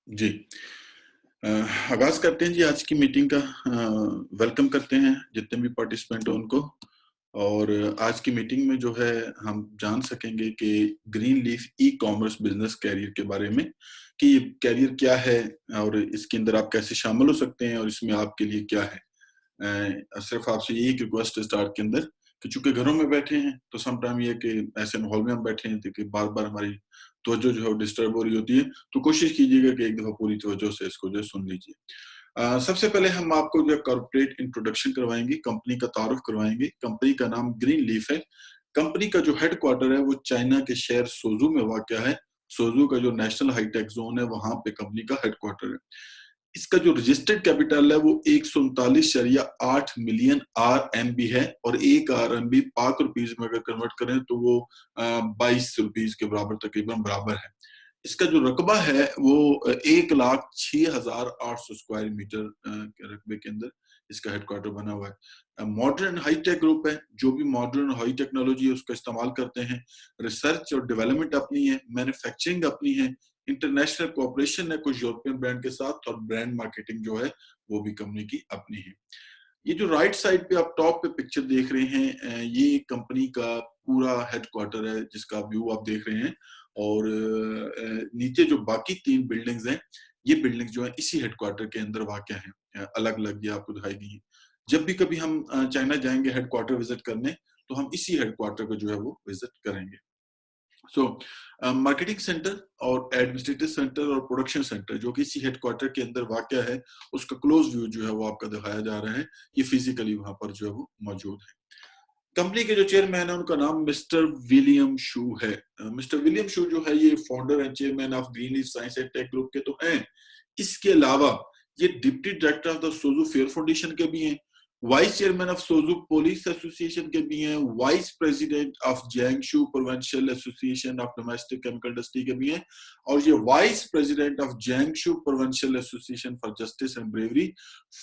जी। अ, आगाज़ करते हैं जी आज की मीटिंग का। वेलकम करते हैं जितने भी पार्टिसिपेंट हैं उनको। और आज की मीटिंग में जो है हम जान सकेंगे कि Green Leaf e-commerce business career के बारे में, कि ये करियर क्या है और इसके अंदर आप कैसे शामिल हो सकते हैं और इसमें आपके लिए क्या है। सिर्फ आपसे यही एक रिक्वेस्ट है स्टार्ट के अंदर कि चूँकि घरों में बैठे हैं, तो सम टाइम ये है कि ऐसे माहौल में हम बैठे हैं तो कि बार-बार हमारी तवज्जो जो है वो डिस्टर्ब हो रही होती है, तो कोशिश कीजिएगा कि एक दफ़ा पूरी तवज्जो से इसको जो है सुन लीजिए। सबसे पहले हम आपको जो है कॉर्पोरेट इंट्रोडक्शन करवाएँगे, कंपनी का तारुफ करवाएँगे। कंपनी का नाम ग्रीन लीफ है। कंपनी का जो हेडक्वार्टर है वो चाइना के शहर सुज़ू में वाक़या है। सुज़ू का जो नेशनल हाई-टेक ज़ोन है वहाँ पे कंपनी का हेडक्वार्टर है। इसका जो रजिस्टर्ड कैपिटल है वो 139.8 मिलियन आरएमबी है और 1 आरएमबी पाक रुपीस में अगर कन्वर्ट करें तो वो 22 रुपीस के बराबर तकरीबन बराबर है। इसका जो रकबा है वो 1,06,800 स्क्वायर मीटर के रकबे के अंदर इसका हेडक्वार्टर बना हुआ है। मॉडर्न हाई-टेक ग्रुप है, जो भी मॉडर्न हाई टेक्नोलॉजी है उसका इस्तेमाल करते हैं। रिसर्च और डेवलपमेंट अपनी है, मैन्युफैक्चरिंग अपनी है, इंटरनेशनल कोऑपरेशन है कुछ यूरोपियन ब्रांड के साथ और ब्रांड मार्केटिंग जो है वो भी कंपनी की अपनी है। ये जो राइट साइड पे आप टॉप पे पिक्चर देख रहे हैं, ये कंपनी का पूरा हेडक्वार्टर है जिसका व्यू आप देख रहे हैं। और नीचे जो बाकी 3 बिल्डिंग्स हैं, ये बिल्डिंग्स जो है इसी हेडक्वार्टर के अंदर वाक़या हैं। अलग-अलग ये आपको दिखाई गई हैं। जब भी कभी हम चाइना जाएँगे हेडक्वार्टर विज़िट करने, तो हम इसी हेडक्वार्टर को जो है वो विज़िट करेंगे। सो मार्केटिंग सेंटर और एडमिनिस्ट्रेटिव सेंटर और प्रोडक्शन सेंटर जो कि इसी हेडक्वार्टर के अंदर वाक़या है, उसका क्लोज़ व्यू जो है वो आपका दिखाया जा रहा है। ये फिज़िकली वहाँ पर जो है वो मौजूद है। कंपनी के जो चेयरमैन है उनका नाम मिस्टर विलियम शू है। मिस्टर विलियम शू जो है ये founder and chairman of green leaf science and take group के तो हैं। इसके अलावा ये deputy director of the Suzhou fair foundation के भी हैं, vice chairman of Suzhou police association के भी हैं, vice president of Jiangsu provincial association of domestic chemical industry के भी हैं और ये vice president of Jiangsu provincial association for justice and bravery,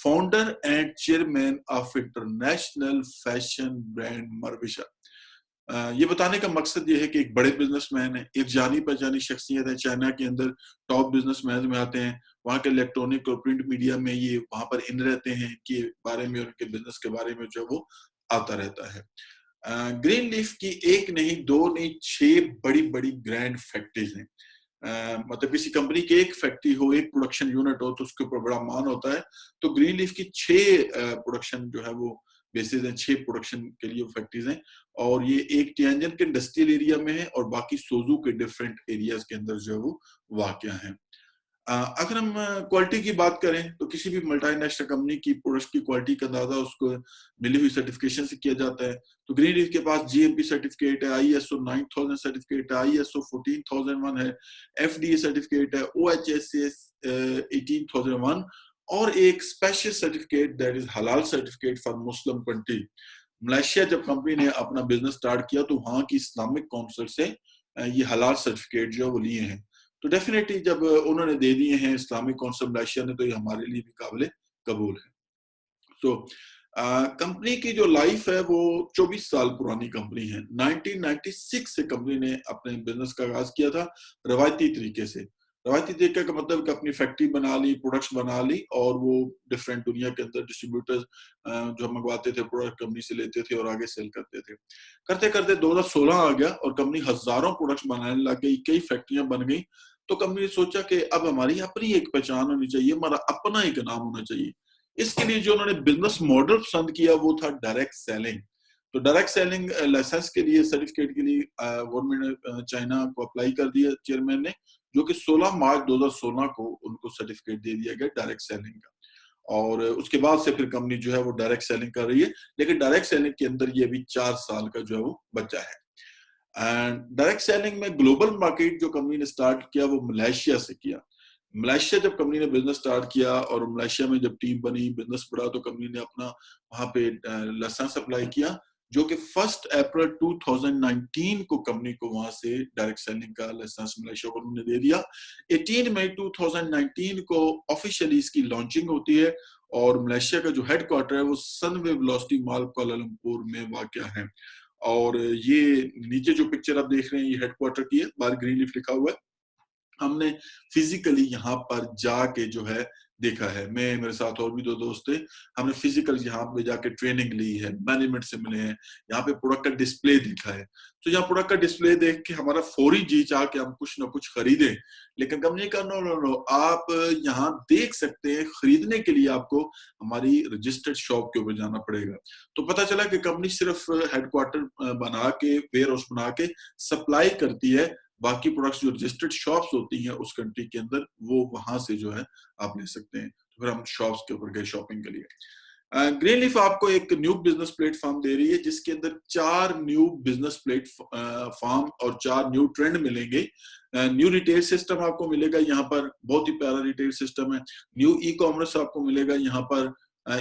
founder and chairman of international fashion brand मरविशा। ये बताने का मकसद ये है कि एक बड़े बिजनेसमैन है, एक जानी पहचानी शख्सियत है, चाइना के अंदर टॉप बिजनेसमैन में आते हैं, वहाँ के इलेक्ट्रॉनिक और प्रिंट मीडिया में ये वहाँ पर इन रहते हैं कि बारे में उनके बिजनेस के बारे में जो है वो आता रहता है। ग्रीन लीफ की एक नहीं, दो नहीं, 6 बड़ी-बड़ी ग्रैंड फैक्ट्रीज हैं। मतलब किसी कंपनी की एक फैक्ट्री हो, एक प्रोडक्शन यूनिट हो तो उसके ऊपर बड़ा मान होता है। तो ग्रीन लीफ की 6 प्रोडक्शन जो है वो बेसिस हैं, 6 प्रोडक्शन के लिए फैक्ट्रीज हैं और ये एक तियानजन के इंडस्ट्रियल एरिया में है और बाकी सोजू के डिफरेंट एरियाज के अंदर जो है वो वाक़या है। अगर हम क्वालिटी की बात करें तो किसी भी मल्टीनेशनल कंपनी की प्रोडक्ट की क्वालिटी का अंदाजा उसको मिली हुई सर्टिफिकेशन से किया जाता है। तो ग्रीन लीफ के पास जीएमपी सर्टिफिकेट है, आईएसओ 9000 सर्टिफिकेट है, आईएसओ 14001 है, एफडीए सर्टिफिकेट है, ओएचएसएस 18001 और एक स्पेशल सर्टिफिकेट दैट इज हलाल certificate for Muslim country. Malaysia जब कंपनी ने अपना बिजनेस स्टार्ट किया तो वहां की इस्लामिक काउंसिल से ये हलाल सर्टिफिकेट जो है वो लिए हैं। तो डेफिनेटली जब उन्होंने दे दिए हैं इस्लामिक काउंसिल मलेशिया ने तो ये हमारे लिए भी काबिल कबूल है। तो कंपनी की जो लाइफ है वो 24 साल पुरानी कंपनी है। 1996 से कंपनी ने अपने बिजनेस का आगाज किया था रवायती तरीके से। रवायती तरीके का मतलब कि अपनी फैक्ट्री बना ली, प्रोडक्ट्स बना ली और वो डिफरेंट दुनिया के अंदर डिस्ट्रीब्यूटर्स जो मंगवाते थे प्रोडक्ट कंपनी से लेते थे और आगे सेल करते थे। करते करते 2016 आ गया और कंपनी हजारों प्रोडक्ट्स बनाने लग गई, कई फैक्ट्रियां बन गई। तो कंपनी ने सोचा कि अब हमारी अपनी एक पहचान होनी चाहिए, हमारा अपना एक नाम होना चाहिए। इसके लिए जो उन्होंने बिजनेस मॉडल पसंद किया वो था डायरेक्ट सेलिंग। तो डायरेक्ट सेलिंग लाइसेंस के लिए, सर्टिफिकेट के लिए गवर्नमेंट ने चाइना को अप्लाई कर दिया चेयरमैन ने, जो कि 16 मार्च 2016 को उनको सर्टिफिकेट दे दिया गया डायरेक्ट सेलिंग का। और उसके बाद से फिर कंपनी जो है वो डायरेक्ट सेलिंग कर रही है, लेकिन डायरेक्ट सेलिंग के अंदर ये अभी 4 साल का जो है वो बचा है। एंड डायरेक्ट सेलिंग में ग्लोबल मार्केट जो कंपनी ने स्टार्ट किया वो मलेशिया से किया। मलेशिया जब कंपनी ने बिजनेस स्टार्ट किया और मलेशिया में जब टीम बनी, बिजनेस बढ़ा तो कंपनी ने अपना वहां पे लाइसेंस अप्लाई किया, जो कि 1 अप्रैल 2019 को कंपनी को वहां से डायरेक्ट सेलिंग का लाइसेंस मलेशिया को उन्होंने दे दिया। 18 मई 2019 को ऑफिशियली इसकी लॉन्चिंग होती है और मलेशिया का जो हेडक्वार्टर है वो सनवे वेलोसिटी मॉल कुआलालंपुर में वाक़या है। और ये नीचे जो पिक्चर आप देख रहे हैं ये हेडक्वार्टर की है, बाहर ग्रीन लीफ लिखा हुआ है। हमने फिजिकली यहाँ पर जाके जो है देखा है। मैं, मेरे साथ और भी 2 दोस्त थे। हमने फिजिकल यहाँ पे जाके ट्रेनिंग ली है, मैनेजमेंट से मिले हैं, यहाँ पे प्रोडक्ट का डिस्प्ले देखा है। तो यहाँ प्रोडक्ट का डिस्प्ले देख के हमारा फौरी जी चाहा कि हम कुछ ना कुछ खरीदें। लेकिन कंपनी ने कहा नो, नो, नो, आप यहाँ देख सकते हैं, खरीदने के लिए आपको हमारी रजिस्टर्ड शॉप के ऊपर जाना पड़ेगा। तो पता चला कि कंपनी सिर्फ हेडक्वार्टर बना के, वेयरहाउस बना के सप्लाई करती है। बाकी प्रोडक्ट्स जो रजिस्टर्ड शॉप्स होती हैं उस कंट्री के अंदर, वो वहां से जो है आप ले सकते हैं। तो फिर हम शॉप्स के ऊपर गए शॉपिंग के लिए। ग्रीन लीफ आपको एक न्यू बिजनेस प्लेटफॉर्म दे रही है जिसके अंदर 4 न्यू बिजनेस प्लेटफॉर्म और 4 न्यू ट्रेंड मिलेंगे। न्यू रिटेल सिस्टम आपको मिलेगा यहाँ पर, बहुत ही प्यारा रिटेल सिस्टम है। न्यू ई कॉमर्स आपको मिलेगा यहाँ पर।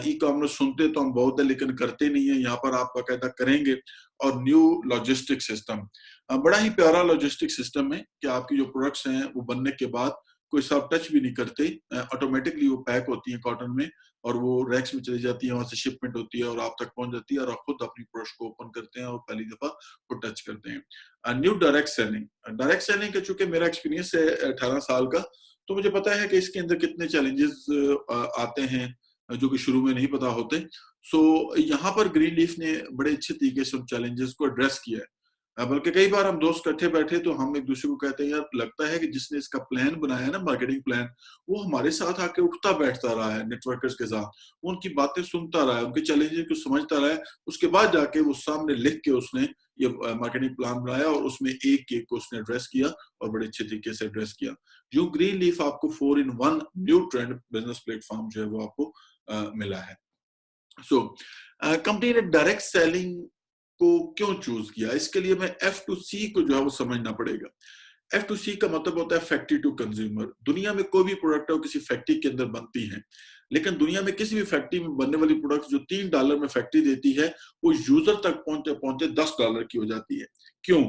ई कॉमर्स सुनते तो हम बहुत है लेकिन करते नहीं है, यहाँ पर आप बाकायदा करेंगे। और न्यू लॉजिस्टिक सिस्टम, बड़ा ही प्यारा लॉजिस्टिक सिस्टम है कि आपकी जो प्रोडक्ट्स हैं वो बनने के बाद कोई साफ टच भी नहीं करते, ऑटोमेटिकली वो पैक होती है कॉटन में और वो रैक्स में चली जाती है, वहां से शिपमेंट होती है और आप तक पहुंच जाती है और आप खुद अपनी प्रोडक्ट्स को ओपन करते हैं और पहली दफा वो टच करते हैं। New direct selling, direct selling का चूंकि मेरा एक्सपीरियंस है 18 साल का, तो मुझे पता है कि इसके अंदर कितने चैलेंजेस आते हैं जो कि शुरू में नहीं पता होते। सो यहाँ पर ग्रीन लीफ ने बड़े अच्छे तरीके से उन चैलेंजेस को एड्रेस किया है। बल्कि कई बार हम दोस्त इकट्ठे बैठे तो हम एक दूसरे को कहते हैं यार लगता है कि जिसने इसका प्लान बनाया ना, मार्केटिंग प्लान, वो हमारे साथ आके उठता बैठता रहा है नेटवर्कर्स के साथ, उनकी बातें सुनता रहा है, उनके चैलेंजेस को समझता रहा है, उसके बाद जाके वो सामने लिख के उसने ये मार्केटिंग प्लान बनाया और उसमें एक एक को उसने एड्रेस किया और बड़े अच्छे तरीके से एड्रेस किया। जो ग्रीन लीफ आपको 4 in 1 new trend business platform जो है वो आपको मिला है। सो कंपनी ने डायरेक्ट सेलिंग को क्यों चूज किया, इसके लिए मैं F2C को जो है वो समझना पड़ेगा। F2C का मतलब होता है फैक्ट्री टू कंज्यूमर। दुनिया में कोई भी प्रोडक्ट है वो किसी फैक्ट्री के अंदर बनती है, लेकिन दुनिया में किसी भी फैक्ट्री में बनने वाली प्रोडक्ट जो $3 में फैक्ट्री देती है वो यूजर तक पहुंचते पहुंचते $10 की हो जाती है। क्यों?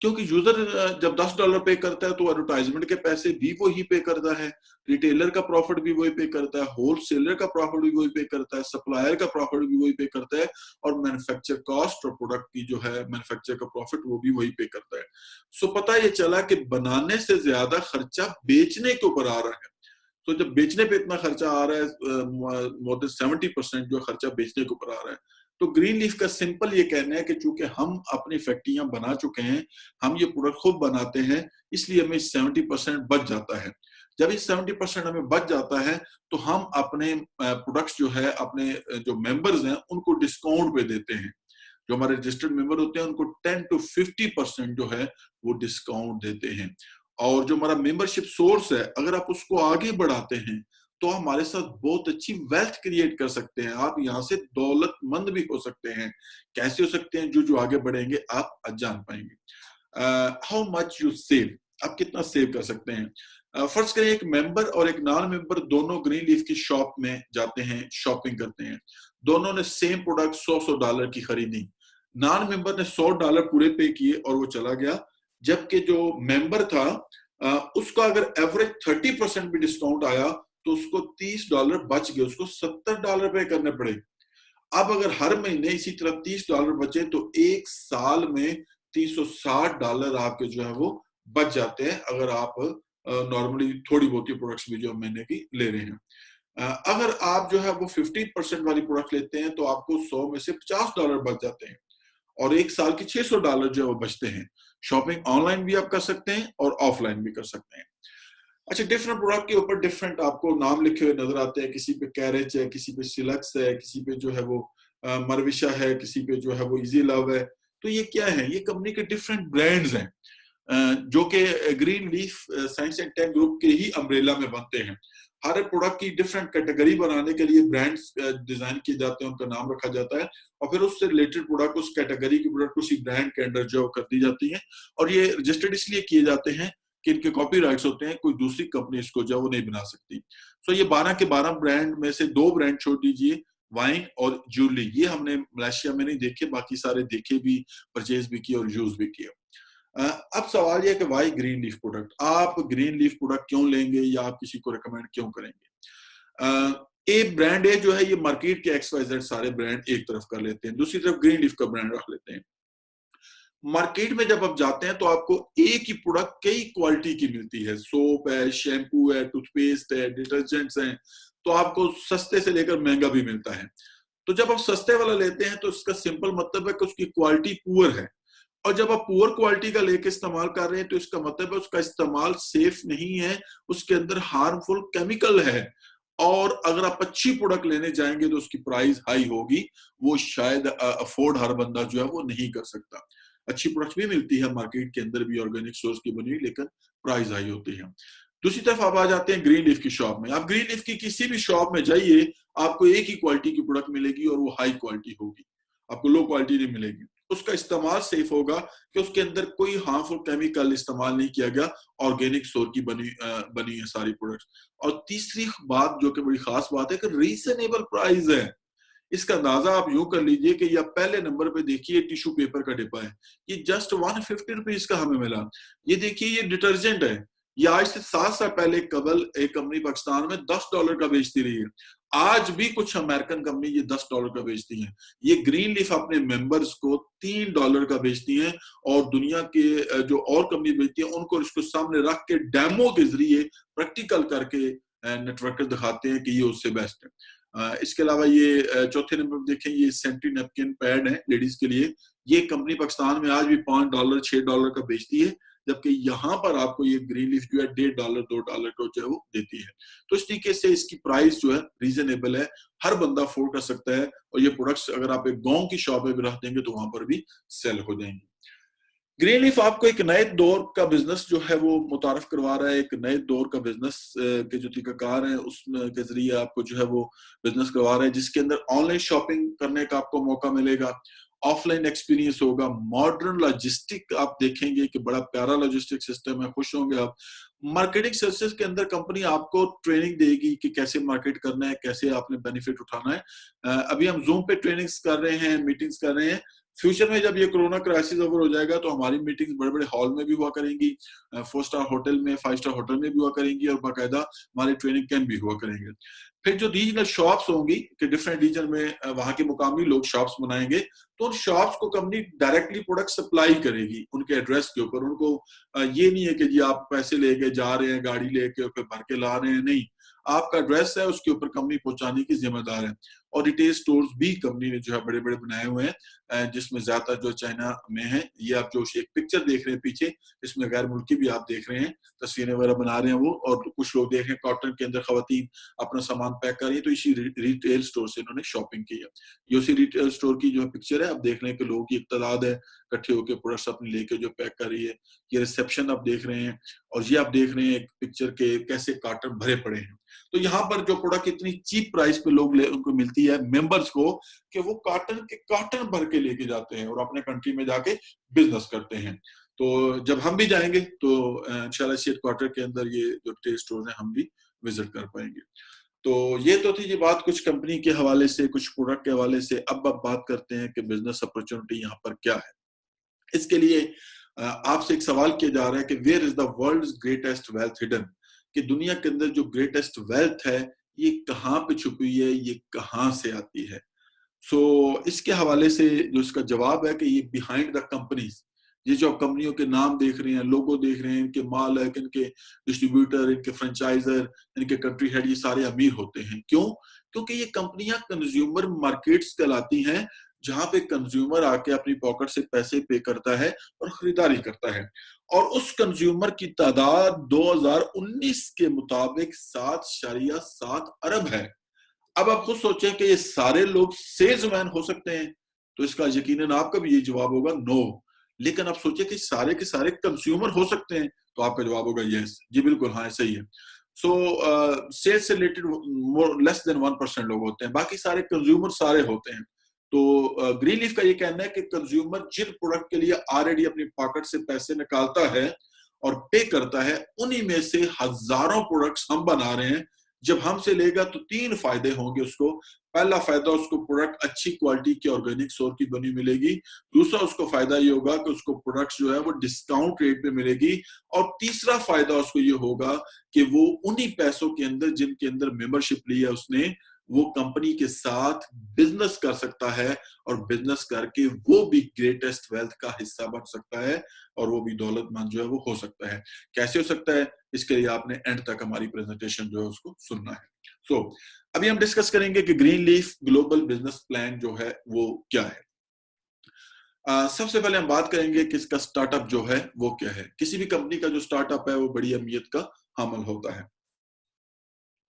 क्योंकि यूजर जब $10 पे करता है तो एडवर्टाइजमेंट के पैसे भी वही पे करता है, रिटेलर का प्रॉफिट भी वही पे करता है, होलसेलर का प्रॉफिट भी वही पे करता है, सप्लायर का प्रॉफिट भी वही पे करता है और मैन्युफैक्चर कॉस्ट और प्रोडक्ट की जो है मैन्युफैक्चर का प्रॉफिट वो भी वही पे करता है। सो पता ये चला कि बनाने से ज्यादा खर्चा बेचने के ऊपर आ रहा है। तो जब बेचने पे इतना खर्चा आ रहा है, मोर देन 70% जो खर्चा बेचने के ऊपर आ रहा है, तो ग्रीन लीफ का सिंपल ये कहना है कि चूंकि हम अपनी फैक्ट्रियां बना चुके हैं, हम ये प्रोडक्ट खुद बनाते हैं, इसलिए हमें 70% बच जाता है। जब इस 70% हमें बच जाता है तो हम अपने प्रोडक्ट्स जो है अपने जो मेंबर्स हैं उनको डिस्काउंट पे देते हैं। जो हमारे रजिस्टर्ड मेंबर होते हैं उनको 10 to 50% जो है वो डिस्काउंट देते हैं। और जो हमारा मेंबरशिप सोर्स है, अगर आप उसको आगे बढ़ाते हैं तो हमारे साथ बहुत अच्छी वेल्थ क्रिएट कर सकते हैं। आप यहाँ से दौलतमंद भी हो सकते हैं। कैसे हो सकते हैं? जो जो आगे बढ़ेंगे आप जान पाएंगे। हाउ मच यू सेव, आप कितना सेव कर सकते हैं। फर्स्ट करें, एक मेंबर और एक नॉन मेंबर दोनों ग्रीन लीफ की शॉप में जाते हैं, शॉपिंग करते हैं। दोनों ने सेम प्रोडक्ट $100 की खरीदी। नॉन मेंबर ने $100 पूरे पे किए और वो चला गया, जबकि जो मेंबर था उसका अगर एवरेज 30% भी डिस्काउंट आया तो उसको $30 बच गए, उसको $70 पे करने पड़े। अब अगर हर महीने इसी तरह $30 बचे तो एक साल में $360 आपके जो है वो बच जाते हैं, अगर आप नॉर्मली थोड़ी बहुत प्रोडक्ट्स भी जो महीने की ले रहे हैं। अगर आप जो है वो 15% वाली प्रोडक्ट लेते हैं तो आपको 100 में से $50 बच जाते हैं और एक साल के $600 जो है वो बचते हैं। शॉपिंग ऑनलाइन भी आप कर सकते हैं और ऑफलाइन भी कर सकते हैं। अच्छा, डिफरेंट प्रोडक्ट के ऊपर डिफरेंट आपको नाम लिखे हुए नजर आते हैं। किसी पे कैरेज है, किसी पे सिलक्स है, किसी पे जो है वो मरविशा है, किसी पे जो है वो इजी लव है। तो ये क्या है? ये कंपनी के डिफरेंट ब्रांड्स हैं जो कि Green leaf science and take group के ही अम्ब्रेला में बनते हैं। हर एक प्रोडक्ट की डिफरेंट कैटेगरी बनाने के लिए ब्रांड्स डिजाइन किए जाते हैं, उनका नाम रखा जाता है और फिर उससे रिलेटेड प्रोडक्ट उस कैटेगरी की प्रोडक्ट उसी ब्रांड के अंडर जो कर दी जाती है और ये रजिस्टर्ड इसलिए किए जाते हैं कि इनके कॉपीराइट्स होते हैं, कोई दूसरी कंपनी इसको जो वो नहीं बना सकती। सो ये 12 के 12 ब्रांड में से 2 ब्रांड छोड़ दीजिए, वाइन और ज्वेलरी, ये हमने मलेशिया में नहीं देखे, बाकी सारे देखे भी, परचेज भी किए और यूज भी किए। अब सवाल यह कि वाई ग्रीन लीफ प्रोडक्ट, आप ग्रीन लीफ प्रोडक्ट क्यों लेंगे या आप किसी को रिकमेंड क्यों करेंगे? एक ब्रांड है जो है ये मार्केट के XYZ सारे ब्रांड एक तरफ कर लेते हैं, दूसरी तरफ ग्रीन लीफ का ब्रांड रख लेते हैं। मार्केट में जब आप जाते हैं तो आपको एक ही प्रोडक्ट कई क्वालिटी की मिलती है, सोप है, शैम्पू है, टूथपेस्ट है, डिटर्जेंट्स हैं, तो आपको सस्ते से लेकर महंगा भी मिलता है। तो जब आप सस्ते वाला लेते हैं तो इसका सिंपल मतलब है कि उसकी क्वालिटी पुअर है, और जब आप पुअर क्वालिटी का लेके इस्तेमाल कर रहे हैं तो इसका मतलब है उसका इस्तेमाल सेफ नहीं है, उसके अंदर हार्मफुल केमिकल है। और अगर आप अच्छी प्रोडक्ट लेने जाएंगे तो उसकी प्राइस हाई होगी, वो शायद अफोर्ड हर बंदा जो है वो नहीं कर सकता। अच्छी प्रोडक्ट भी मिलती है मार्केट के अंदर भी ऑर्गेनिक सोर्स की बनी हुई, लेकिन प्राइस हाई होती है। दूसरी तरफ आप आ जाते हैं ग्रीन लीफ की शॉप में। आप ग्रीन लीफ की किसी भी शॉप में जाइए, आपको एक ही क्वालिटी की प्रोडक्ट मिलेगी और वो हाई क्वालिटी होगी, आपको लो क्वालिटी नहीं मिलेगी। उसका इस्तेमाल सेफ होगा कि उसके अंदर कोई हार्मफुल केमिकल इस्तेमाल नहीं किया गया, ऑर्गेनिक सोर की बनी है सारी प्रोडक्ट्स। और तीसरी बात जो कि बड़ी खास बात है कि रीजनेबल प्राइस है। इसका अंदाजा आप यूं कर लीजिए कि यह पहले नंबर पे देखिए टिश्यू पेपर का डिब्बा है, ये जस्ट 150 रुपीज का हमें मिला। ये देखिए ये डिटर्जेंट है, ये आज से 7 साल पहले कबल एक कंपनी पाकिस्तान में $10 का बेचती रही है, आज भी कुछ अमेरिकन कंपनी ये $10 का बेचती है। ये ग्रीन लीफ अपने मेंबर्स को $3 का बेचती है, और दुनिया के जो और कंपनी बेचती है उनको इसको सामने रख के डेमो के जरिए प्रैक्टिकल करके नेटवर्कर दिखाते हैं कि ये उससे बेस्ट है। इसके अलावा ये चौथे नंबर पर देखें, ये सेंट्री नैपकिन पैड है लेडीज के लिए। ये कंपनी पाकिस्तान में आज भी $5 $6 का बेचती है, जबकि यहाँ पर आपको ये ग्रीन लीफ जो है $1.5 $2 का जो है वो देती है। तो इस तरीके से इसकी प्राइस जो है रीजनेबल है, हर बंदा अफोर्ड कर सकता है, और ये प्रोडक्ट्स अगर आप एक गांव की शॉप में भी रख देंगे तो वहां पर भी सेल हो जाएंगे। ग्रीन लीफ आपको एक नए दौर का बिजनेस जो है वो मुतारफ करवा रहा है, एक नए दौर का बिजनेस के जो तरीकाकार है उसके जरिए आपको जो है वो बिजनेस करवा रहा है, जिसके अंदर ऑनलाइन शॉपिंग करने का आपको मौका मिलेगा, ऑफलाइन एक्सपीरियंस होगा, मॉडर्न लॉजिस्टिक आप देखेंगे कि बड़ा प्यारा लॉजिस्टिक सिस्टम है, खुश होंगे आप। मार्केटिंग सर्विसेज के अंदर कंपनी आपको ट्रेनिंग देगी कि कैसे मार्केट करना है, कैसे आपने बेनिफिट उठाना है। अभी हम जूम पे ट्रेनिंग्स कर रहे हैं, मीटिंग्स कर रहे हैं। फ्यूचर में जब ये कोरोना क्राइसिस ओवर हो जाएगा तो हमारी मीटिंग्स बड़े बड़े हॉल में भी हुआ करेंगी, 4 स्टार होटल में, 5 स्टार होटल में भी हुआ करेंगी, और बाकायदा हमारे ट्रेनिंग कैंप भी हुआ करेंगे। फिर जो रीजनल शॉप्स होंगी कि डिफरेंट रीजन में वहां के मुकामी लोग शॉप्स बनाएंगे, तो उन शॉप्स को कंपनी डायरेक्टली प्रोडक्ट सप्लाई करेगी उनके एड्रेस के ऊपर। उनको ये नहीं है कि जी आप पैसे लेके जा रहे हैं गाड़ी लेके और फिर भर के ला रहे हैं, नहीं, आपका एड्रेस है उसके ऊपर कंपनी पहुंचाने की जिम्मेदार है। और रिटेल स्टोर्स भी कंपनी ने जो है बड़े बड़े बनाए हुए हैं, जिसमें ज्यादा जो चाइना में है। ये आप जो एक पिक्चर देख रहे हैं पीछे, इसमें गैर मुल्की भी आप देख रहे हैं, तस्वीरें वगैरह बना रहे हैं वो, और कुछ लोग देख रहे हैं कॉटन के अंदर खवातीन अपना सामान पैक कर रही है, तो इसी रिटेल स्टोर से इन्होंने शॉपिंग की है। ये उसी रिटेल स्टोर की जो पिक्चर है, आप देख रहे हैं कि लोगों की एक तादाद है इकट्ठे होकर प्रोडक्ट्स अपने लेके जो पैक कर रही है। ये रिसेप्शन आप देख रहे हैं, और ये आप देख रहे हैं एक पिक्चर के कैसे कार्टन भरे पड़े हैं। तो यहाँ पर जो प्रोडक्ट इतनी चीप प्राइस पे लोग उनको मिलती है मेंबर्स को, कि वो कार्टन के कार्टन भर के लेके जाते हैं और अपने कंट्री में जाके बिजनेस करते हैं। तो जब हम भी जाएंगे तो इंशाल्लाह इसी क्वार्टर के अंदर ये जो रिटेल स्टोर है हम भी विजिट कर पाएंगे। तो ये तो थी ये बात कुछ कंपनी के हवाले से, कुछ प्रोडक्ट के हवाले से। अब बात करते हैं कि बिजनेस अपॉर्चुनिटी यहाँ पर क्या है। इसके लिए आपसे एक सवाल किया जा रहा है कि where is the world's greatest wealth hidden, कि दुनिया के अंदर जो ग्रेटेस्ट वेल्थ है ये कहाँ पे छुपी हुई है, ये कहाँ से आती है। इसके हवाले से जो इसका जवाब है कि ये बिहाइंड द कंपनीज, ये जो आप कंपनियों के नाम देख रहे हैं, लोगो देख रहे हैं, इनके मालिक, इनके डिस्ट्रीब्यूटर, इनके फ्रेंचाइजर, इनके कंट्री हेड, ये सारे अमीर होते हैं। क्यों? क्योंकि ये कंपनियां कंज्यूमर मार्केट्स कहलाती हैं, जहां पे कंज्यूमर आके अपनी पॉकेट से पैसे पे करता है और खरीदारी करता है। और उस कंज्यूमर की तादाद 2019 के मुताबिक 7.7 अरब है। अब आप खुद सोचें कि ये सारे लोग सेल्समैन हो सकते हैं, तो इसका यकीनन आपका भी ये जवाब होगा नो। लेकिन आप सोचिए कि सारे के सारे कंज्यूमर हो सकते हैं, तो आपका जवाब होगा यस, जी बिल्कुल, हाँ सही है। सेल्स से रिलेटेड मोर लेस देन 1% लोग होते हैं, बाकी सारे कंज्यूमर सारे होते हैं। तो ग्रीन लीफ का ये कहना है कि कंज्यूमर जिन प्रोडक्ट के लिए ऑलरेडी अपनी पॉकेट से पैसे निकालता है और पे करता है, उन्हीं में से हजारों प्रोडक्ट्स हम बना रहे हैं। जब हमसे लेगा तो 3 फायदे होंगे उसको। पहला फायदा, उसको प्रोडक्ट अच्छी क्वालिटी की ऑर्गेनिक सोर की बनी मिलेगी। दूसरा उसको फायदा ये होगा कि उसको प्रोडक्ट्स जो है वो डिस्काउंट रेट पे मिलेगी। और तीसरा फायदा उसको ये होगा कि वो उन्हीं पैसों के अंदर जिनके अंदर मेंबरशिप ली है उसने, वो कंपनी के साथ बिजनेस कर सकता है और बिजनेस करके वो भी ग्रेटेस्ट वेल्थ का हिस्सा बन सकता है और वो भी दौलतमंद जो है वो हो सकता है। कैसे हो सकता है, इसके लिए आपने एंड तक हमारी प्रेजेंटेशन जो है उसको सुनना है। सो अभी हम डिस्कस करेंगे कि Green leaf global business plan जो है वो क्या है। सबसे पहले हम बात करेंगे कि इसका स्टार्टअप जो है वो क्या है। किसी भी कंपनी का जो स्टार्टअप है वो बड़ी अहमियत का हामिल होता है।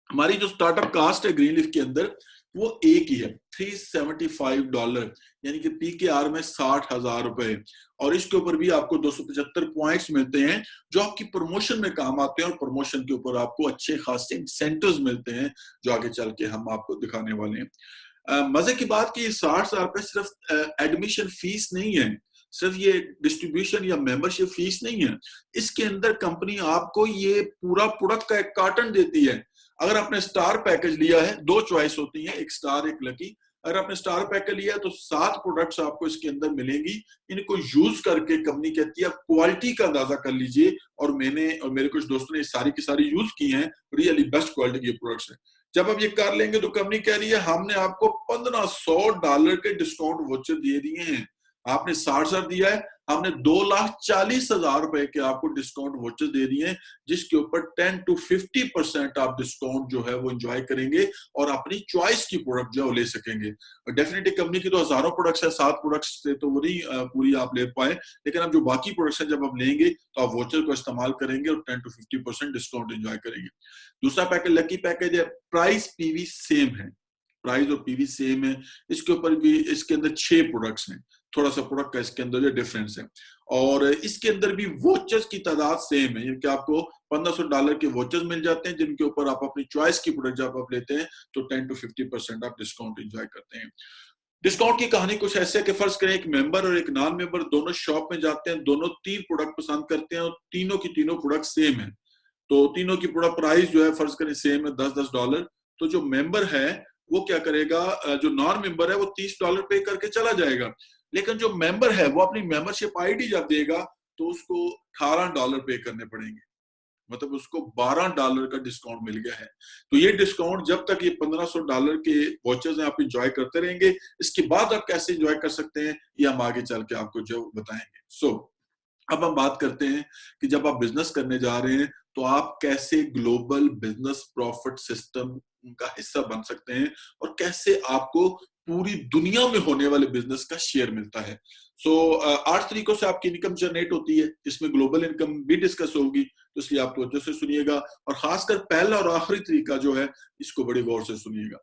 हमारी जो स्टार्टअप कास्ट है ग्रीन लीफ के अंदर वो एक ही है, $375, यानी कि PKR में 60,000 रुपए, और इसके ऊपर भी आपको 275 पॉइंट्स मिलते हैं जो आपकी प्रमोशन में काम आते हैं, और प्रमोशन के ऊपर आपको अच्छे खासे इंसेंटिव्स मिलते हैं जो आगे चल के हम आपको दिखाने वाले हैं। मजे की बात कि 60,000 रुपए सिर्फ एडमिशन फीस नहीं है, सिर्फ ये डिस्ट्रीब्यूशन या मेंबरशिप फीस नहीं है। इसके अंदर कंपनी आपको ये पूरा प्रोडक्ट का एक कार्टन देती है। अगर आपने स्टार पैकेज लिया है, दो चॉइस होती है, एक स्टार एक लकी। अगर आपने स्टार पैकेज लिया है तो 7 प्रोडक्ट्स आपको इसके अंदर मिलेंगी। इनको यूज करके कंपनी कहती है क्वालिटी का अंदाजा कर लीजिए, और मैंने और मेरे कुछ दोस्तों ने सारी की सारी यूज की हैं, रियली बेस्ट क्वालिटी के प्रोडक्ट्स हैं। जब आप ये कर लेंगे तो कंपनी कह रही है हमने आपको $1,500 के डिस्काउंट वाउचर दे दिए हैं। आपने 60,000 दिया है, हमने $2,40,000 रुपए के आपको डिस्काउंट वाउचर दे दिए हैं, जिसके ऊपर 10 to 50% आप डिस्काउंट जो है वो एंजॉय करेंगे और अपनी चॉइस की प्रोडक्ट जो है वो ले सकेंगे। डेफिनेटली कंपनी की तो हजारों प्रोडक्ट्स है, 7 प्रोडक्ट्स से तो वो नहीं पूरी आप ले पाए, लेकिन अब जो बाकी प्रोडक्ट्स है जब आप लेंगे तो आप वाउचर को इस्तेमाल करेंगे और 10 to 50% डिस्काउंट एंजॉय करेंगे। दूसरा पैकेज लकी पैकेज है, प्राइस पीवी सेम है, प्राइस और पीवी सेम है। इसके ऊपर भी इसके अंदर 6 प्रोडक्ट्स हैं, थोड़ा सा प्रोडक्ट का इसके अंदर जो डिफरेंस है, और इसके अंदर भी वोचर्स की तादाद सेम है, कि आपको $1,500 के वोचर्स मिल जाते हैं जिनके ऊपर आप अपनी चॉइस की प्रोडक्ट जब आप लेते हैं तो 10 to 50% आप डिस्काउंट एंजॉय करते हैं। डिस्काउंट की कहानी कुछ ऐसे है कि फर्ज करें एक मेंबर और एक नॉन मेंबर दोनों शॉप में जाते हैं, दोनों 3 प्रोडक्ट पसंद करते हैं और तीनों की तीनों प्रोडक्ट सेम है, तो तीनों की प्रोडक्ट प्राइस जो है फर्ज करें सेम है, $10-10। तो जो मेंबर है वो क्या करेगा, जो नॉन मेंबर है वो $30 पे करके चला जाएगा, लेकिन जो मेंबर है वो अपनी मेंबरशिप आईडी जब देगा तो उसको $18 पे करने पड़ेंगे, मतलब उसको $12 का डिस्काउंट मिल गया है। तो ये डिस्काउंट जब तक ये $1,500 के वॉचर्स हैं आप इंजॉय करते रहेंगे, इसके बाद आप कैसे इंजॉय कर सकते हैं ये हम आगे चल के आपको जो बताएंगे। अब हम बात करते हैं कि जब आप बिजनेस करने जा रहे हैं तो आप कैसे ग्लोबल बिजनेस प्रॉफिट सिस्टम का हिस्सा बन सकते हैं और कैसे आपको पूरी दुनिया में होने वाले बिजनेस का शेयर मिलता है। 8 तरीकों से आपकी इनकम जनरेट होती है, इसमें ग्लोबल इनकम भी डिस्कस होगी, तो इसलिए आप तवज्जो से सुनिएगा, और खासकर पहला और आखिरी तरीका जो है इसको बड़ी गौर से सुनिएगा।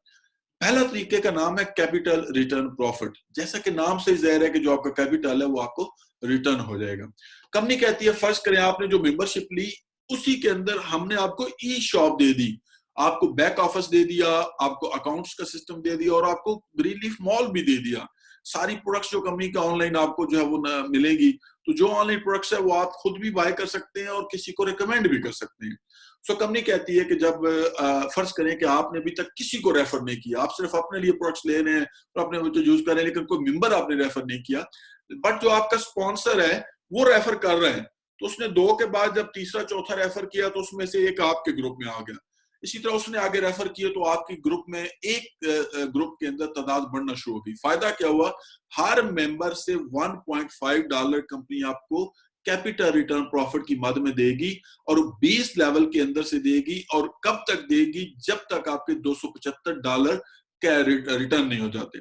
पहला तरीके का नाम है कैपिटल रिटर्न प्रॉफिट। जैसा कि नाम से जाहिर है कि जो आपका कैपिटल है वो आपको रिटर्न हो जाएगा। कंपनी कहती है फर्ज करें आपने जो मेंबरशिप ली उसी के अंदर हमने आपको ई शॉप दे दी, आपको बैक ऑफिस दे दिया, आपको अकाउंट्स का सिस्टम दे दिया और आपको ग्रीन लीफ मॉल भी दे दिया। सारी प्रोडक्ट्स जो कंपनी का ऑनलाइन आपको जो है वो मिलेगी, तो जो ऑनलाइन प्रोडक्ट्स है वो आप खुद भी बाय कर सकते हैं और किसी को रिकमेंड भी कर सकते हैं। कंपनी कहती है कि जब फर्ज करें कि आपने अभी तक किसी को रेफर नहीं किया, आप सिर्फ अपने लिए प्रोडक्ट्स ले रहे हैं और अपने बच्चे यूज कर रहे हैं, लेकिन कोई मेंबर आपने रेफर नहीं किया, बट जो आपका स्पॉन्सर है वो रेफर कर रहे हैं, तो उसने 2 के बाद जब तीसरा चौथा रेफर किया तो उसमें से एक आपके ग्रुप में आ गया। इसी तरह उसने आगे रेफर किया तो आपकी ग्रुप में एक ग्रुप के अंदर तादाद बढ़ना शुरू हो गई। फायदा क्या हुआ, हर मेंबर से $1.5 कंपनी आपको कैपिटल रिटर्न प्रॉफिट की मद में देगी, और 20 लेवल के अंदर से देगी, और कब तक देगी, जब तक आपके $275 का रिटर्न नहीं हो जाते।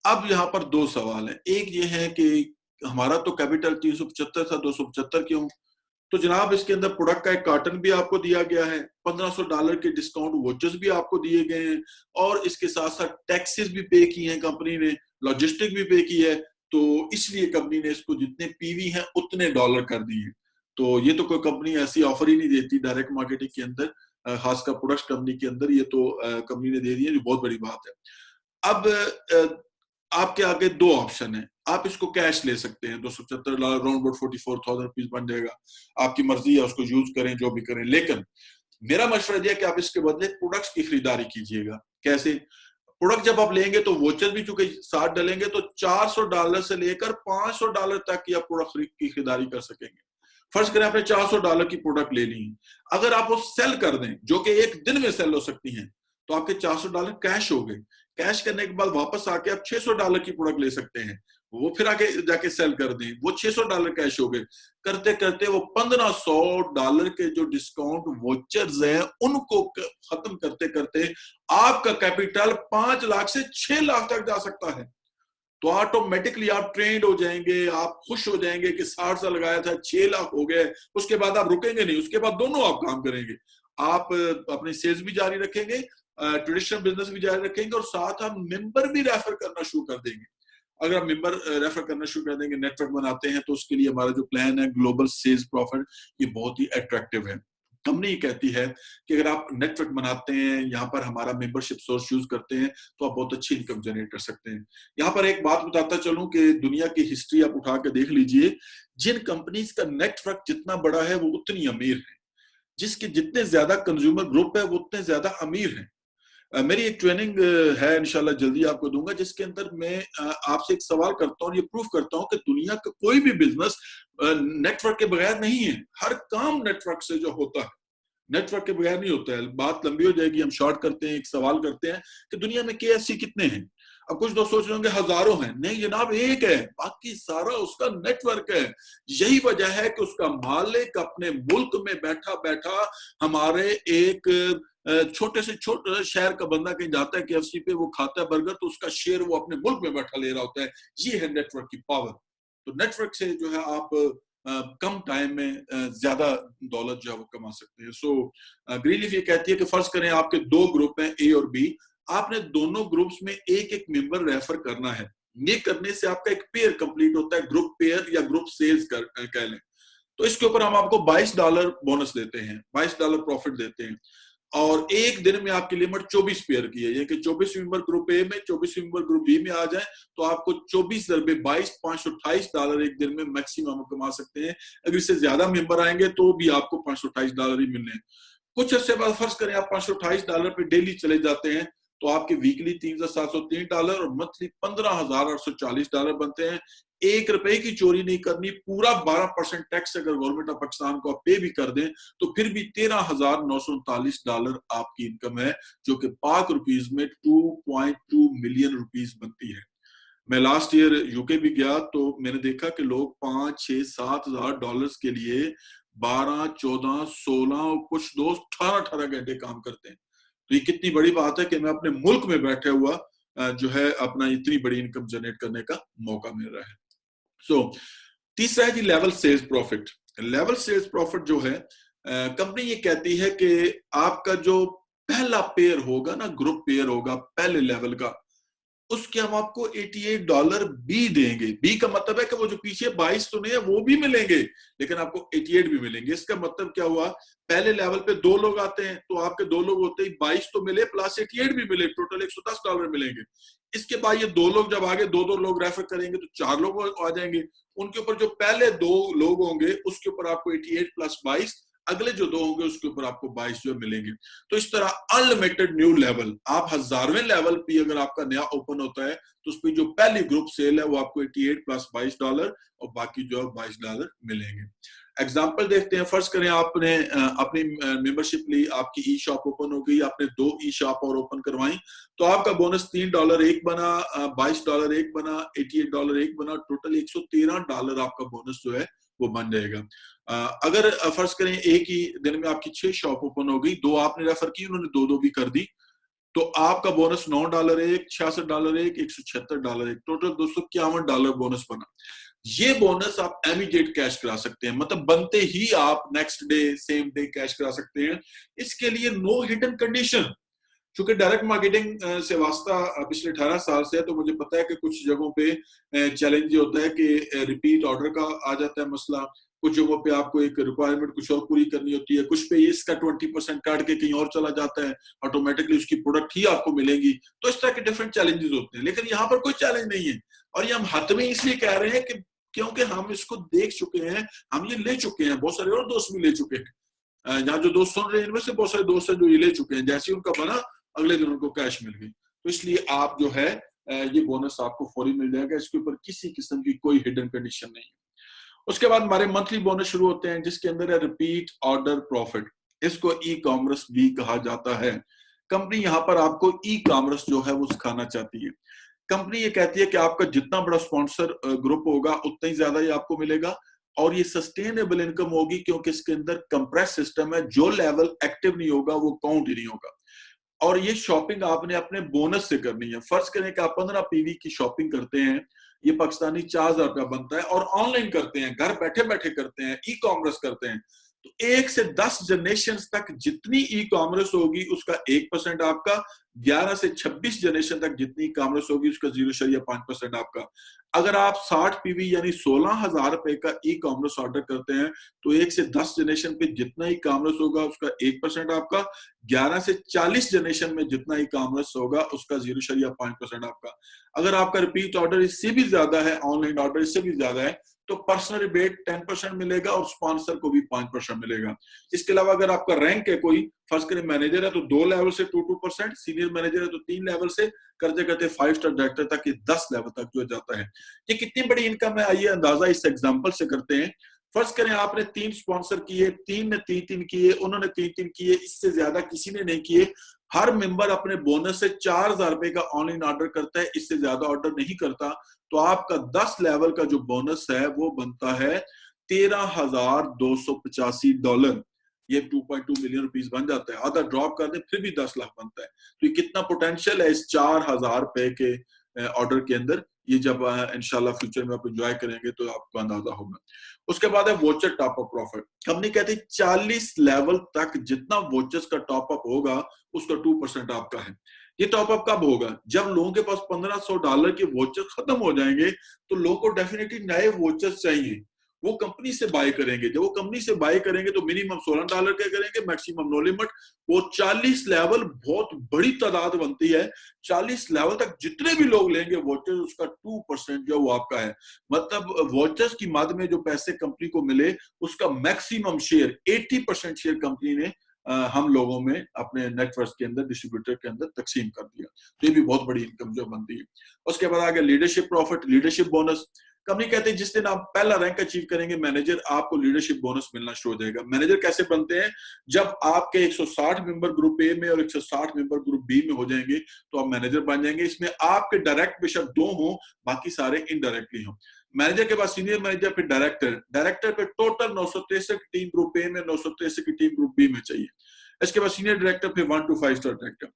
अब यहाँ पर 2 सवाल है, एक ये है कि हमारा तो कैपिटल 375 था, 275 क्यों? तो जनाब इसके अंदर प्रोडक्ट का एक कार्टन भी आपको दिया गया है, $1,500 के डिस्काउंट वोचर्स भी आपको दिए गए हैं, और इसके साथ साथ टैक्सेस भी पे किए हैं कंपनी ने, लॉजिस्टिक भी पे की है, तो इसलिए कंपनी ने इसको जितने पीवी हैं उतने डॉलर कर दिए। तो ये तो कोई कंपनी ऐसी ऑफर ही नहीं देती डायरेक्ट मार्केटिंग के अंदर, खासकर प्रोडक्ट कंपनी के अंदर, ये तो कंपनी ने दे दी है, जो बहुत बड़ी बात है। अब आपके आगे 2 ऑप्शन है, आप इसको कैश ले सकते हैं, $275 राउंड अबाउट 44,000 रुपीज बन जाएगा, आपकी मर्जी है, उसको यूज करें जो भी करें, लेकिन मेरा मशवरा यह है कि आप इसके बदले प्रोडक्ट्स की खरीदारी कीजिएगा। कैसे? प्रोडक्ट जब आप लेंगे तो वोचर भी चूंकि 60 डलेंगे, तो $400 से लेकर $500 तक की आप प्रोडक्ट की खरीदारी कर सकेंगे। फर्ज करें आपने $400 की प्रोडक्ट ले ली, अगर आप वो सेल कर दें, जो कि एक दिन में सेल हो सकती हैं, तो आपके $400 कैश हो गए। कैश करने के बाद वापस आके आप $600 की प्रोडक्ट ले सकते हैं, वो फिर आके जाके सेल कर दें, वो $600 कैश हो गए। करते करते वो $1500 के जो डिस्काउंट वोचर्स हैं उनको खत्म करते करते आपका कैपिटल 5 लाख से 6 लाख तक जा सकता है। तो ऑटोमेटिकली आप ट्रेंड हो जाएंगे, आप खुश हो जाएंगे कि 60 से लगाया था 6 लाख हो गए। उसके बाद आप रुकेंगे नहीं, उसके बाद दोनों आप काम करेंगे। आप अपनी सेल्स भी जारी रखेंगे, ट्रेडिशनल बिजनेस भी जारी रखेंगे, और साथ आप मेंबर भी रेफर करना शुरू कर देंगे। अगर आप मेंबर रेफर करना शुरू कर देंगे, नेटवर्क बनाते हैं, तो उसके लिए हमारा जो प्लान है ग्लोबल सेल्स प्रॉफिट, ये बहुत ही अट्रैक्टिव है। कंपनी ये कहती है कि अगर आप नेटवर्क बनाते हैं, यहाँ पर हमारा मेंबरशिप सोर्स यूज करते हैं, तो आप बहुत अच्छी इनकम जनरेट कर सकते हैं। यहाँ पर एक बात बताता चलूं कि दुनिया की हिस्ट्री आप उठा के देख लीजिए, जिन कंपनीज का नेटवर्क जितना बड़ा है वो उतनी अमीर है, जिसके जितने ज्यादा कंज्यूमर ग्रुप है वो उतने ज्यादा अमीर हैं। मेरी एक ट्रेनिंग है, इंशाल्लाह जल्दी आपको दूंगा, जिसके अंदर मैं आपसे एक सवाल करता हूँ, ये प्रूफ करता हूँ कि दुनिया का कोई भी बिजनेस नेटवर्क के बगैर नहीं है। हर काम नेटवर्क से जो होता है, नेटवर्क के बगैर नहीं होता है। बात लंबी हो जाएगी, हम शॉर्ट करते हैं। एक सवाल करते हैं कि दुनिया में KFC कितने हैं? अब कुछ दोस्त सोच रहे होंगे हजारों हैं। नहीं जनाब, एक है, बाकी सारा उसका नेटवर्क है। यही वजह है कि उसका मालिक अपने मुल्क में बैठा बैठा हमारे एक छोटे से छोटे शहर का बंदा कहीं जाता है KFC पे, वो खाता है बर्गर, तो उसका शेयर वो अपने मुल्क में बैठा ले रहा होता है। ये है नेटवर्क की पावर। तो नेटवर्क से जो है आप कम टाइम में ज्यादा दौलत जो है वो कमा सकते हैं। सो ग्रीनलीफ ये कहती है कि फर्ज करें आपके दो ग्रुप हैं, A और B, आपने दोनों ग्रुप्स में एक एक मेंबर रेफर करना है। ये करने से आपका एक पेयर कंप्लीट होता है, ग्रुप पेयर या ग्रुप सेल्स कह लें। तो इसके ऊपर हम आपको $22 बोनस देते हैं, $22 प्रॉफिट देते हैं, और एक दिन में आपकी लिमिट 24 पेयर की है। ये कि 24 मेंबर ग्रुप ए में, 24 मेंबर ग्रुप बी में आ जाए, तो आपको 24 दरबे 22, $528 एक दिन में मैक्सिमम कमा सकते हैं। अगर इससे ज्यादा मेंबर आएंगे तो भी आपको $528 ही मिलने हैं। कुछ अर्से बाद फर्ज करें आप $528 पे डेली चले जाते हैं, तो आपके वीकली $3,703 और मंथली $15,840 बनते हैं। ₹1 की चोरी नहीं करनी, पूरा 12% टैक्स अगर गवर्नमेंट ऑफ पाकिस्तान को आप पे भी कर दें, तो फिर भी $13,939 आपकी इनकम है, जो कि पाक रुपीज में 2.2 मिलियन रुपीज बनती है। मैं लास्ट ईयर यूके भी गया, तो मैंने देखा कि लोग 5, 6, $7,000 के लिए 12, 14, 16 और कुछ दोस्त 18 घंटे काम करते हैं। तो ये कितनी बड़ी बात है कि मैं अपने मुल्क में बैठे हुआ जो है अपना इतनी बड़ी इनकम जनरेट करने का मौका मिल रहा है। सो तीसरा है जी level sales profit. Level sales profit जो है, कंपनी ये कहती है कि आपका जो पहला पेयर होगा ना, ग्रुप पेयर होगा पहले लेवल का, उसके हम आपको $88 भी देंगे। बी का मतलब है कि वो जो पीछे 22 तो नहीं है वो भी मिलेंगे, लेकिन आपको 88 भी मिलेंगे। इसका मतलब क्या हुआ, पहले लेवल पे 2 लोग आते हैं, तो आपके 2 लोग होते ही 22 तो मिले प्लस 88 भी मिले, टोटल $110 मिलेंगे। इसके बाद ये 2 लोग जब आगे 2-2 लोग रेफर करेंगे तो 4 लोग आ जाएंगे। उनके ऊपर जो पहले 2 लोग होंगे उसके ऊपर आपको 88 प्लस 22, अगले जो 2 होंगे उसके ऊपर आपको 22 जो मिलेंगे। तो इस तरह अनलिमिटेड न्यू लेवल, आप 1000वें लेवल पे अगर आपका नया ओपन होता है, तो उस पर जो पहली ग्रुप सेल है वो आपको 88 प्लस $22 और बाकी जो $22 मिलेंगे। एग्जाम्पल देखते हैं। फर्ज करें आपने अपनी मेंबरशिप ली, आपकी ई शॉप ओपन हो गई, आपने 2 ई शॉप और ओपन करवाई, तो आपका बोनस $3 एक बना, $22 एक बना, $88 एक बना, टोटल $113 आपका बोनस जो है वो बन जाएगा। अगर फर्ज करें एक ही दिन में आपकी 6 शॉप ओपन हो गई, 2 आपने रेफर की, उन्होंने 2-2 भी कर दी, तो आपका बोनस $9 एक, $66 एक, $176 एक, टोटल $251 बोनस बना। ये बोनस आप इमीडिएट कैश करा सकते हैं, मतलब बनते ही आप next day same day cash करा सकते हैं। इसके लिए नो हिडन कंडीशन। चूंकि डायरेक्ट मार्केटिंग से वास्ता पिछले 18 साल से है, तो मुझे पता है कि कुछ जगहों पे चैलेंज ये होता है कि रिपीट ऑर्डर का आ जाता है मसला, कुछ जगहों पे आपको एक रिक्वायरमेंट कुछ और पूरी करनी होती है, कुछ पे इसका 20% काट के कहीं और चला जाता है, ऑटोमेटिकली उसकी प्रोडक्ट ही आपको मिलेगी। तो इस तरह के डिफरेंट चैलेंजेस होते हैं, लेकिन यहाँ पर कोई चैलेंज नहीं है। और ये हम हद में इसलिए कह रहे हैं कि क्योंकि हम इसको देख चुके हैं, हम ये ले चुके हैं, बहुत सारे और दोस्त भी ले चुके हैं। यहाँ जो दोस्त सुन रहे हैं इनमें से बहुत सारे दोस्त हैं जो ये ले चुके हैं, जैसे ही उनका बना अगले दिन उनको कैश मिल गई। तो इसलिए आप जो है ये बोनस आपको फौरी मिल जाएगा, इसके ऊपर किसी किस्म की कोई हिडन कंडीशन नहीं है। उसके बाद हमारे मंथली बोनस शुरू होते हैं, जिसके अंदर है रिपीट ऑर्डर प्रॉफिट। इसको ई कॉमर्स भी कहा जाता है। कंपनी यहाँ पर आपको ई कॉमर्स जो है वो सिखाना चाहती है। कंपनी ये कहती है कि आपका जितना बड़ा स्पॉन्सर ग्रुप होगा उतना ही ज्यादा ही आपको मिलेगा, और ये सस्टेनेबल इनकम होगी क्योंकि इसके अंदर कंप्रेस सिस्टम है, जो लेवल एक्टिव नहीं होगा वो काउंट ही नहीं होगा। और ये शॉपिंग आपने अपने बोनस से करनी है। फर्ज करें कि आप 15 पीवी की शॉपिंग करते हैं, ये पाकिस्तानी 4,000 रुपया बनता है, और ऑनलाइन करते हैं, घर बैठे बैठे करते हैं, ई कॉमर्स करते हैं, तो 1 से 10 जनरेशन तक जितनी ई कॉमर्स होगी उसका 1% आपका, 11 से 26 जनरेशन तक जितनी ई कॉमर्स होगी उसका 0.5% आपका। अगर आप 60 पीवी यानी 16,000 रुपए का ई कॉमर्स ऑर्डर करते हैं, तो 1 से 10 जनरेशन पे जितना ई कॉमर्स होगा उसका 1% आपका, 11 से 40 जनरेशन में जितना ई कॉमर्स होगा उसका 0.5% आपका। अगर आपका रिपीट ऑर्डर इससे भी ज्यादा है, ऑनलाइन ऑर्डर इससे भी ज्यादा है, तो पर्सनल रिबेट 10% मिलेगा और स्पॉन्सर को भी 5% मिलेगा। इसके अलावा अगर आपका रैंक है, कोई फर्स्ट करें मैनेजर है तो 2 लेवल से 2%, सीनियर मैनेजर है तो 3 लेवल से, करते करते 5 स्टार डायरेक्टर तक, ये 10 लेवल तक जो जाता है। ये कितनी बड़ी इनकम है, आइए अंदाजा इस एग्जाम्पल से करते हैं। फर्स्ट करें आपने 3 स्पॉन्सर किए, 3 ने 3-3 किए, उन्होंने 3-3 किए, इससे ज्यादा किसी ने नहीं किए। हर मेंबर अपने बोनस से 4,000 रुपए का ऑनलाइन ऑर्डर करता है, इससे ज्यादा ऑर्डर नहीं करता, तो आपका 10 लेवल का जो बोनस है वो बनता है $13,285। ये 2.2 मिलियन रुपीस बन जाता है। आधा ड्रॉप कर दे फिर भी 10 लाख बनता है। तो ये कितना पोटेंशियल है इस 4,000 रुपए के ऑर्डर के अंदर। ये जब इंशाल्लाह फ्यूचर में आप एंजॉय करेंगे तो आपको अंदाजा होगा। उसके बाद है voucher top up profit. Company कहती है 40 लेवल तक जितना वोचर्स का टॉप अप होगा उसका 2% आपका है। ये टॉप अप कब होगा? जब लोगों के पास $1,500 के वोचर खत्म हो जाएंगे तो लोगों को डेफिनेटली नए वोचर्स चाहिए, वो कंपनी से बाय करेंगे। जब वो कंपनी से बाय करेंगे तो मिनिमम $16 के करेंगे, मैक्सिमम नो लिमिट। वो 40 लेवल बहुत बड़ी तादाद बनती है। 40 लेवल तक जितने भी लोग लेंगे वोचर्स, उसका 2% जो वो आपका है। मतलब वोचर्स की मद में जो पैसे कंपनी को मिले उसका मैक्सिमम शेयर 80% शेयर कंपनी ने हम लोगों में अपने नेटवर्क के अंदर, डिस्ट्रीब्यूटर के अंदर तकसीम कर दिया। तो ये भी बहुत बड़ी इनकम जो बनती है। उसके बाद आगे leadership profit, leadership bonus. Company कहते हैं जिस दिन आप पहला रैंक अचीव करेंगे मैनेजर, आपको लीडरशिप बोनस मिलना शुरू हो जाएगा। मैनेजर कैसे बनते हैं? जब आपके 160 मेंबर ग्रुप ए में और 160 मेंबर ग्रुप बी में हो जाएंगे तो आप मैनेजर बन जाएंगे। इसमें आपके डायरेक्ट बेशक 2 हों, बाकी सारे इनडायरेक्टली हों। मैनेजर के बाद सीनियर मैनेजर, फिर डायरेक्टर। डायरेक्टर पे टोटल 963 की टीम ग्रुप ए में, 963 की टीम ग्रुप बी में चाहिए। इसके बाद सीनियर डायरेक्टर, फिर 1 to 5 स्टार डायरेक्टर।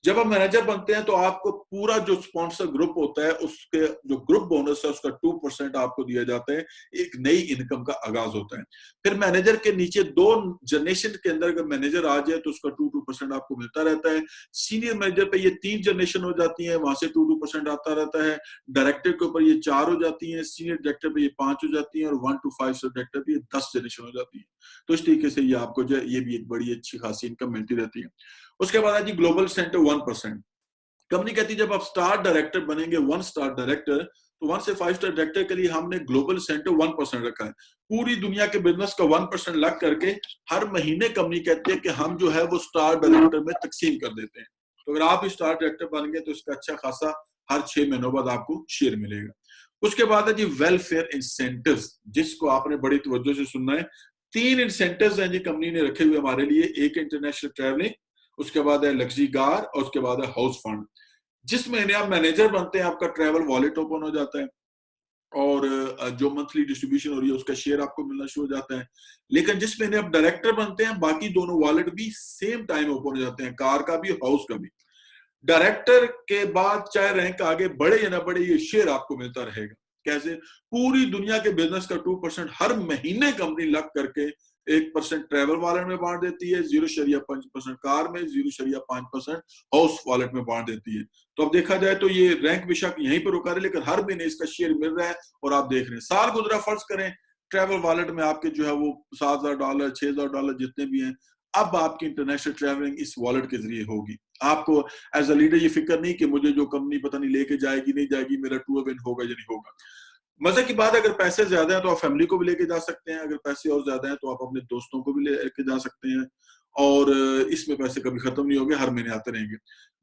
जब आप मैनेजर बनते हैं तो आपको पूरा जो स्पॉन्सर ग्रुप होता है उसके जो ग्रुप बोनस है उसका 2% आपको दिया जाता है। एक नई इनकम का आगाज होता है। फिर मैनेजर के नीचे 2 जनरेशन के अंदर अगर मैनेजर आ जाए तो उसका 2% आपको मिलता रहता है। सीनियर मैनेजर पे ये 3 जनरेशन हो जाती है, वहां से 2% आता रहता है। डायरेक्टर के ऊपर ये 4 हो जाती है, सीनियर डायरेक्टर पे ये 5 हो जाती है, और 1 to 5 डायरेक्टर पे ये 10 जनरेशन हो जाती है। तो इस तरीके से ये आपको जो ये भी एक बड़ी अच्छी खासी इनकम मिलती रहती है। उसके बाद है जी ग्लोबल सेंटर 1%। कंपनी कहती है जब आप स्टार डायरेक्टर बनेंगे, 1 स्टार डायरेक्टर, तो 1 से 5 स्टार डायरेक्टर के लिए हमने ग्लोबल सेंटर 1% रखा है। पूरी दुनिया के बिजनेस का 1% लग करके हर महीने कंपनी कहती है कि हम जो है वो स्टार डायरेक्टर में तकसीम कर देते हैं। तो अगर आप स्टार डायरेक्टर बन गए तो इसका अच्छा खासा हर 6 महीनों बाद आपको शेयर मिलेगा। उसके बाद है जी वेलफेयर इंसेंटिव्स, जिसको आपने बड़ी तवज्जो से सुनना है। 3 इंसेंटिव्स हैं जी कंपनी ने रखे हुए हमारे लिए। एक इंटरनेशनल ट्रैवलिंग, उसके बाद है लग्जरी कार, और उसके बाद है हाउस फंड। जिस महीने आप मैनेजर बनते हैं आपका ट्रैवल वॉलेट ओपन हो जाता है, और जो मंथली डिस्ट्रीब्यूशन हो रही है उसका शेयर आपको मिलना शुरू हो जाता है। लेकिन जिस महीने आप डायरेक्टर बनते हैं बाकी दोनों वॉलेट भी सेम टाइम ओपन हो जाते हैं, कार का भी, हाउस का भी। डायरेक्टर के बाद चाहे रैंक आगे बढ़े या ना बढ़े, ये शेयर आपको मिलता रहेगा। कैसे? पूरी दुनिया के बिजनेस का 2% हर महीने कंपनी लग करके 1% ट्रैवल वॉलेट में बांट देती है, 0.5% कार में, 0.5% हाउस वॉलेट में बांट देती है। तो अब देखा जाए तो ये रैंक बेशक यहीं पर रुका है, लेकिन हर महीने इसका शेयर मिल रहा है और आप देख रहे हैं। साल गुजरा, फर्ज करें ट्रैवल वॉलेट में आपके जो है वो $7,000 $6,000 जितने भी हैं, अब आपकी इंटरनेशनल ट्रैवलिंग इस वॉलेट के जरिए होगी। आपको एज अ लीडर ये फिक्र नहीं कि मुझे जो कंपनी पता नहीं लेके जाएगी नहीं जाएगी, मेरा टूर विन होगा या नहीं होगा। मजे की बात है, अगर पैसे ज्यादा हैं तो आप फैमिली को भी लेके जा सकते हैं, अगर पैसे और ज्यादा हैं तो आप अपने दोस्तों को भी लेके जा सकते हैं। और इसमें पैसे कभी खत्म नहीं होंगे, हर महीने आते रहेंगे।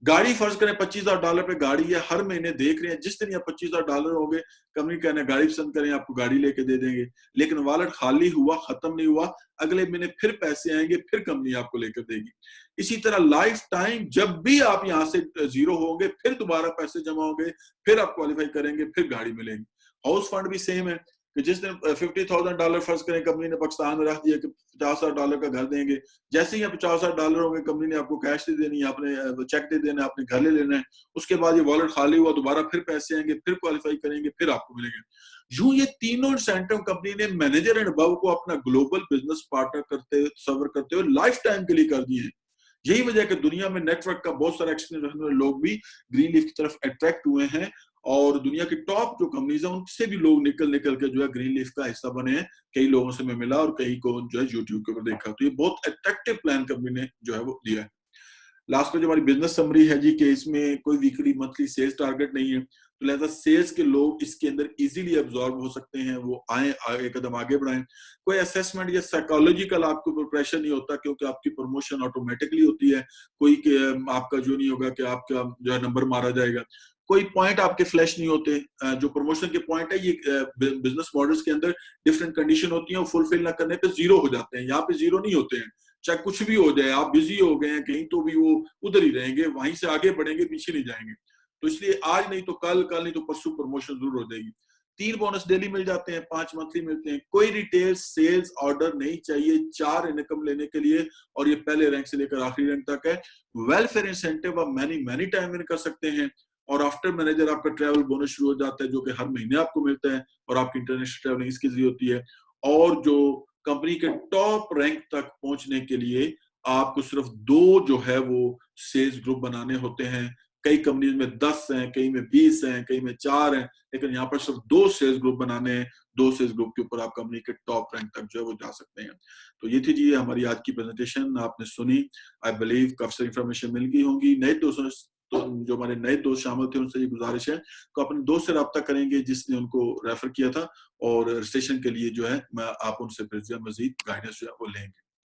गाड़ी फर्ज करें $25,000 पे गाड़ी है, हर महीने देख रहे हैं, जिस दिन ये $25,000 होंगे, कंपनी कहने गाड़ी पसंद करें, आपको गाड़ी लेके दे देंगे। लेकिन वॉलेट खाली हुआ, खत्म नहीं हुआ, अगले महीने फिर पैसे आएंगे, फिर कंपनी आपको लेकर देगी। इसी तरह लाइफ टाइम जब भी आप यहाँ से जीरो होंगे, फिर दोबारा पैसे जमा होंगे, फिर आप क्वालिफाई करेंगे, फिर गाड़ी मिलेगी। हाउस फंड भी सेम है कि जिस दिन $50,000 फर्ज करें कंपनी ने पाकिस्तान में रख दिया कि $50,000 का घर देंगे, जैसे ही $50,000 होंगे कंपनी ने आपको कैश दे देनी है, आपने चेक दे देना है, आपने घर ले लेना है। उसके बाद ये वॉलेट खाली हुआ, दोबारा फिर पैसे आएंगे, फिर क्वालिफाई करेंगे, फिर आपको मिलेंगे। यूं ये तीनों इंसेंटिव कंपनी ने मैनेजर एंड अबव को अपना ग्लोबल बिजनेस पार्टनर करते सर्व करते हुए लाइफ टाइम के लिए कर दिए हैं। यही वजह है कि दुनिया में नेटवर्क का बहुत सारा एक्सपीरियंस रखने वाले लोग भी ग्रीन लीफ की तरफ अट्रैक्ट हुए हैं, और दुनिया की टॉप जो कंपनीज है उनसे भी लोग निकल निकल के जो है ग्रीन लीफ का हिस्सा बने हैं। कई लोगों से मैं मिला और कई को जो है यूट्यूब के ऊपर देखा, तो ये बहुत अट्रैक्टिव प्लान कंपनी ने जो है वो दिया है। लास्ट में जो हमारी बिजनेस समरी है जी कि इसमें कोई वीकली मंथली सेल्स टारगेट नहीं है, तो लिहाजा सेल्स के लोग इसके अंदर इजीली एब्जॉर्ब हो सकते हैं, वो आए एक कदम आगे बढ़ाएं। कोई असेसमेंट या साइकोलॉजिकल आपके ऊपर प्रेशर नहीं होता, क्योंकि आपकी प्रमोशन ऑटोमेटिकली होती है। कोई आपका जो नहीं होगा कि आपका जो है नंबर मारा जाएगा। कोई पॉइंट आपके फ्लैश नहीं होते। जो प्रमोशन के पॉइंट है ये बिजनेस मॉडल्स के अंदर डिफरेंट कंडीशन होती है, वो फुलफिल ना करने पे जीरो हो जाते हैं। यहाँ पे जीरो नहीं होते हैं, चाहे कुछ भी हो जाए, आप बिजी हो गए हैं कहीं तो भी वो उधर ही रहेंगे, वहीं से आगे बढ़ेंगे, पीछे नहीं जाएंगे। तो इसलिए आज नहीं तो कल, कल नहीं तो परसों प्रमोशन जरूर हो जाएगी। 3 बोनस डेली मिल जाते हैं, 5 मंथली मिलते हैं। कोई रिटेल सेल्स ऑर्डर नहीं चाहिए 4 इनकम लेने के लिए, और ये पहले रैंक से लेकर आखिरी रैंक तक है। वेलफेयर इंसेंटिव आप मैनी टाइम विन कर सकते हैं, और आफ्टर मैनेजर आपका ट्रैवल बोनस शुरू हो जाता है, जो कि हर महीने आपको मिलता है, और आपकी इंटरनेशनल ट्रैवलिंग इसके जरिए होती है। और जो कंपनी के टॉप रैंक तक पहुंचने के लिए आपको सिर्फ 2 जो है वो सेल्स ग्रुप बनाने होते हैं। कई कंपनीज में 10 हैं, कई में 20 हैं, कई में 4 हैं, लेकिन यहाँ पर सिर्फ 2 सेल्स ग्रुप बनाने हैं। 2 सेल्स ग्रुप के ऊपर आप कंपनी के टॉप रैंक तक जो है वो जा सकते हैं। तो ये थी जी हमारी आज की प्रेजेंटेशन, आपने सुनी। आई बिलीव काफी सारी इंफॉर्मेशन मिल गई होंगी। नए दोस्तों तो जो हमारे नए दोस्त शामिल थे उनसे ये गुजारिश है तो अपने दोस्त से रब्ता करेंगे जिसने उनको रेफर किया था, और रजिस्ट्रेशन के लिए जो है मैं आप उनसे फिर मजीद गाइडेंस जो है वो लेंगे।